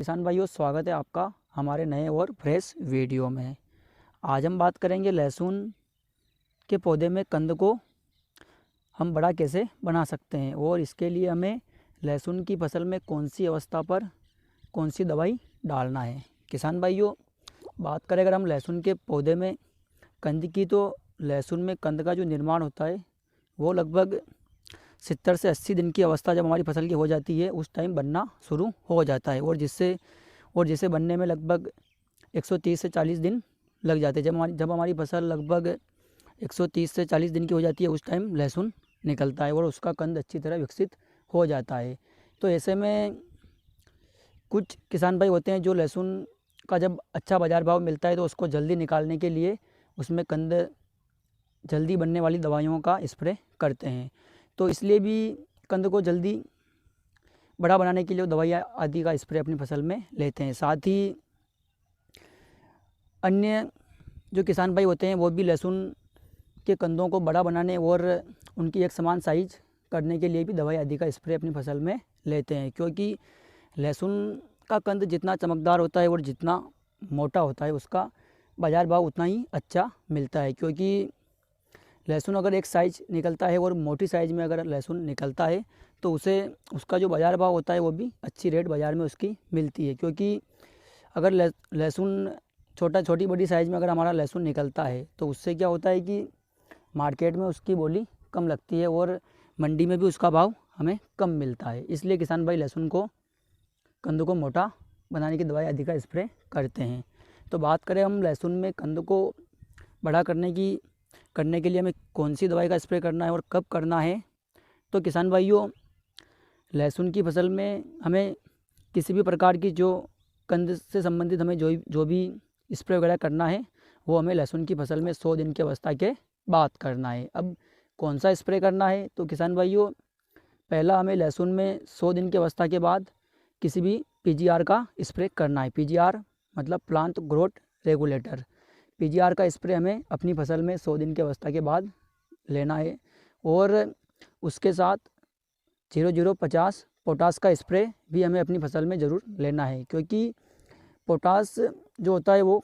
किसान भाइयों, स्वागत है आपका हमारे नए और फ्रेश वीडियो में। आज हम बात करेंगे लहसुन के पौधे में कंद को हम बड़ा कैसे बना सकते हैं और इसके लिए हमें लहसुन की फसल में कौन सी अवस्था पर कौन सी दवाई डालना है। किसान भाइयों, बात करें अगर हम लहसुन के पौधे में कंद की, तो लहसुन में कंद का जो निर्माण होता है वो लगभग 70 से 80 दिन की अवस्था जब हमारी फसल की हो जाती है उस टाइम बनना शुरू हो जाता है और जिसे बनने में लगभग 130 से 40 दिन लग जाते हैं। जब हमारी फसल लगभग 130 से 40 दिन की हो जाती है उस टाइम लहसुन निकलता है और उसका कंद अच्छी तरह विकसित हो जाता है। तो ऐसे में कुछ किसान भाई होते हैं जो लहसुन का जब अच्छा बाज़ार भाव मिलता है तो उसको जल्दी निकालने के लिए उसमें कंद जल्दी बनने वाली दवाइयों का स्प्रे करते हैं। तो इसलिए भी कंद को जल्दी बड़ा बनाने के लिए दवाइयाँ आदि का स्प्रे अपनी फसल में लेते हैं। साथ ही अन्य जो किसान भाई होते हैं वो भी लहसुन के कंदों को बड़ा बनाने और उनकी एक समान साइज करने के लिए भी दवाई आदि का स्प्रे अपनी फसल में लेते हैं, क्योंकि लहसुन का कंद जितना चमकदार होता है और जितना मोटा होता है उसका बाज़ार भाव उतना ही अच्छा मिलता है। क्योंकि लहसुन अगर एक साइज़ निकलता है और मोटी साइज़ में अगर लहसुन निकलता है तो उसे उसका जो बाज़ार भाव होता है वो भी अच्छी रेट बाज़ार में उसकी मिलती है। क्योंकि अगर लहसुन छोटी बड़ी साइज़ में अगर हमारा लहसुन निकलता है तो उससे क्या होता है कि मार्केट में उसकी बोली कम लगती है और मंडी में भी उसका भाव हमें कम मिलता है। इसलिए किसान भाई लहसुन को कंद को मोटा बनाने की दवाई आदि का स्प्रे करते हैं। तो बात करें हम लहसुन में कंद को बड़ा करने के लिए हमें कौन सी दवाई का स्प्रे करना है और कब करना है, तो किसान भाइयों, लहसुन की फसल में हमें किसी भी प्रकार की जो कंद से संबंधित हमें जो भी स्प्रे वगैरह करना है वो हमें लहसुन की फसल में 100 दिन की अवस्था के बाद करना है। अब कौन सा स्प्रे करना है, तो किसान भाइयों, पहला हमें लहसुन में 100 दिन की अवस्था के बाद किसी भी पीजीआर का स्प्रे करना है। पीजीआर मतलब प्लांट ग्रोथ रेगुलेटर। पीजीआर का स्प्रे हमें अपनी फसल में 100 दिन की अवस्था के बाद लेना है और उसके साथ 0050 पोटास का स्प्रे भी हमें अपनी फसल में ज़रूर लेना है। क्योंकि पोटास जो होता है वो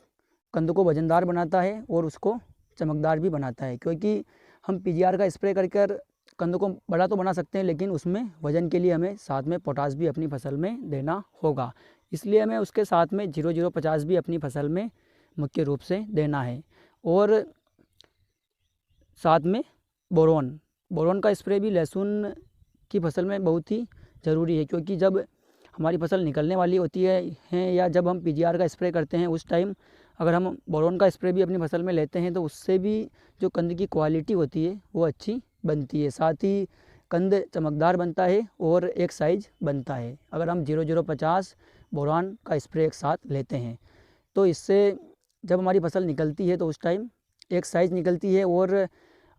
कंद को वजनदार बनाता है और उसको चमकदार भी बनाता है। क्योंकि हम पीजीआर का स्प्रे कर कंद को बड़ा तो बना सकते हैं, लेकिन उसमें वजन के लिए हमें साथ में पोटास भी अपनी फसल में देना होगा। इसलिए हमें उसके साथ में 0050 भी अपनी फसल में मुख्य रूप से देना है। और साथ में बोरोन का स्प्रे भी लहसुन की फसल में बहुत ही ज़रूरी है। क्योंकि जब हमारी फसल निकलने वाली होती है या जब हम पीजीआर का स्प्रे करते हैं उस टाइम अगर हम बोरोन का स्प्रे भी अपनी फसल में लेते हैं तो उससे भी जो कंद की क्वालिटी होती है वो अच्छी बनती है। साथ ही कंद चमकदार बनता है और एक साइज बनता है अगर हम 0050 बोरान का स्प्रे एक साथ लेते हैं। तो इससे जब हमारी फसल निकलती है तो उस टाइम एक साइज निकलती है और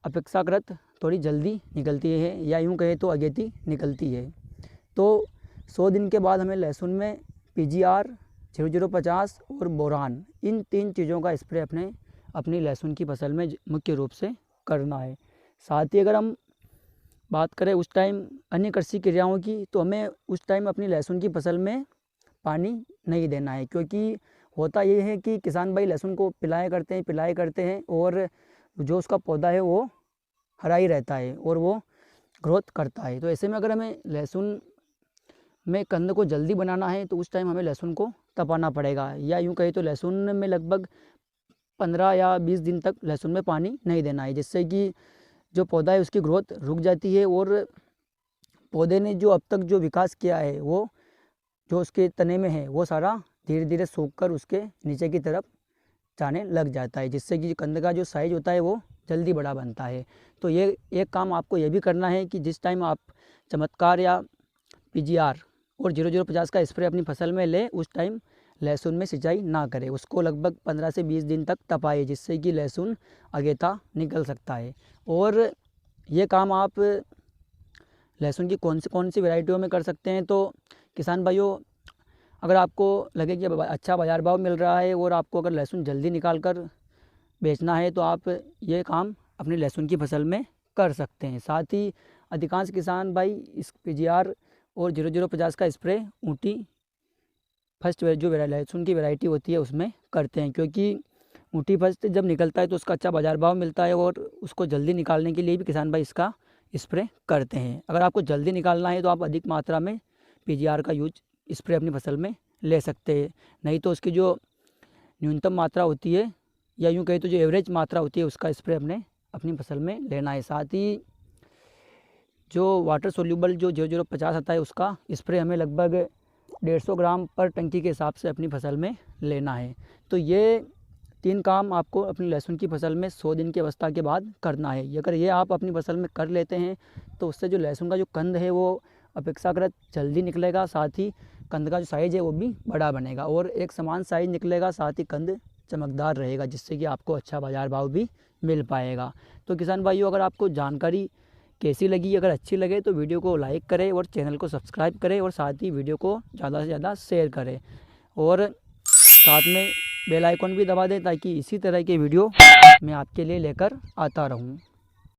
अपेक्षाकृत थोड़ी जल्दी निकलती है या यूँ कहें तो अगेती निकलती है। तो 100 दिन के बाद हमें लहसुन में पीजीआर, 0050 और बोरान, इन 3 चीज़ों का स्प्रे अपनी लहसुन की फसल में मुख्य रूप से करना है। साथ ही अगर हम बात करें उस टाइम अन्य कृषि क्रियाओं की, तो हमें उस टाइम अपनी लहसुन की फसल में पानी नहीं देना है। क्योंकि होता ये है कि किसान भाई लहसुन को पिलाया करते हैं और जो उसका पौधा है वो हरा ही रहता है और वो ग्रोथ करता है। तो ऐसे में अगर हमें लहसुन में कंद को जल्दी बनाना है तो उस टाइम हमें लहसुन को तपाना पड़ेगा, या यूँ कहें तो लहसुन में लगभग 15 या 20 दिन तक लहसुन में पानी नहीं देना है, जिससे कि जो पौधा है उसकी ग्रोथ रुक जाती है और पौधे ने जो अब तक जो विकास किया है वो जो उसके तने में है वो सारा धीरे धीरे सूख कर उसके नीचे की तरफ जाने लग जाता है, जिससे कि कंद का जो साइज होता है वो जल्दी बड़ा बनता है। तो ये एक काम आपको ये भी करना है कि जिस टाइम आप चमत्कार या पीजीआर और 0050 का स्प्रे अपनी फसल में ले उस टाइम लहसुन में सिंचाई ना करें, उसको लगभग 15 से 20 दिन तक तपाए, जिससे कि लहसुन अगेता निकल सकता है। और ये काम आप लहसुन की कौन सी वैरायटियों में कर सकते हैं, तो किसान भाइयों, अगर आपको लगे कि अच्छा बाज़ार भाव मिल रहा है और आपको अगर लहसुन जल्दी निकाल कर बेचना है तो आप ये काम अपनी लहसुन की फसल में कर सकते हैं। साथ ही अधिकांश किसान भाई इस पीजीआर और 0050 का स्प्रे ऊँटी फर्स्ट जो लहसुन की वैरायटी होती है उसमें करते हैं, क्योंकि मुट्ठी फर्स्ट जब निकलता है तो उसका अच्छा बाज़ार भाव मिलता है और उसको जल्दी निकालने के लिए भी किसान भाई इसका स्प्रे करते हैं। अगर आपको जल्दी निकालना है तो आप अधिक मात्रा में पीजीआर का यूज स्प्रे अपनी फसल में ले सकते हैं, नहीं तो उसकी जो न्यूनतम मात्रा होती है या यूँ कहें तो जो एवरेज मात्रा होती है उसका स्प्रे अपनी फसल में लेना है। साथ ही जो वाटर सोल्यूबल जो 0050 आता है उसका स्प्रे हमें लगभग 150 ग्राम पर टंकी के हिसाब से अपनी फसल में लेना है। तो ये 3 काम आपको अपनी लहसुन की फसल में 100 दिन की अवस्था के बाद करना है। अगर ये आप अपनी फसल में कर लेते हैं तो उससे जो लहसुन का जो कंद है वो अपेक्षाकृत जल्दी निकलेगा, साथ ही कंद का जो साइज़ है वो भी बड़ा बनेगा और एक समान साइज़ निकलेगा, साथ ही कंद चमकदार रहेगा, जिससे कि आपको अच्छा बाज़ार भाव भी मिल पाएगा। तो किसान भाइयों, अगर आपको जानकारी कैसी लगी, अगर अच्छी लगे तो वीडियो को लाइक करें और चैनल को सब्सक्राइब करें और साथ ही वीडियो को ज़्यादा से ज़्यादा शेयर करें और साथ में बेल आइकन भी दबा दें ताकि इसी तरह के वीडियो मैं आपके लिए लेकर आता रहूं।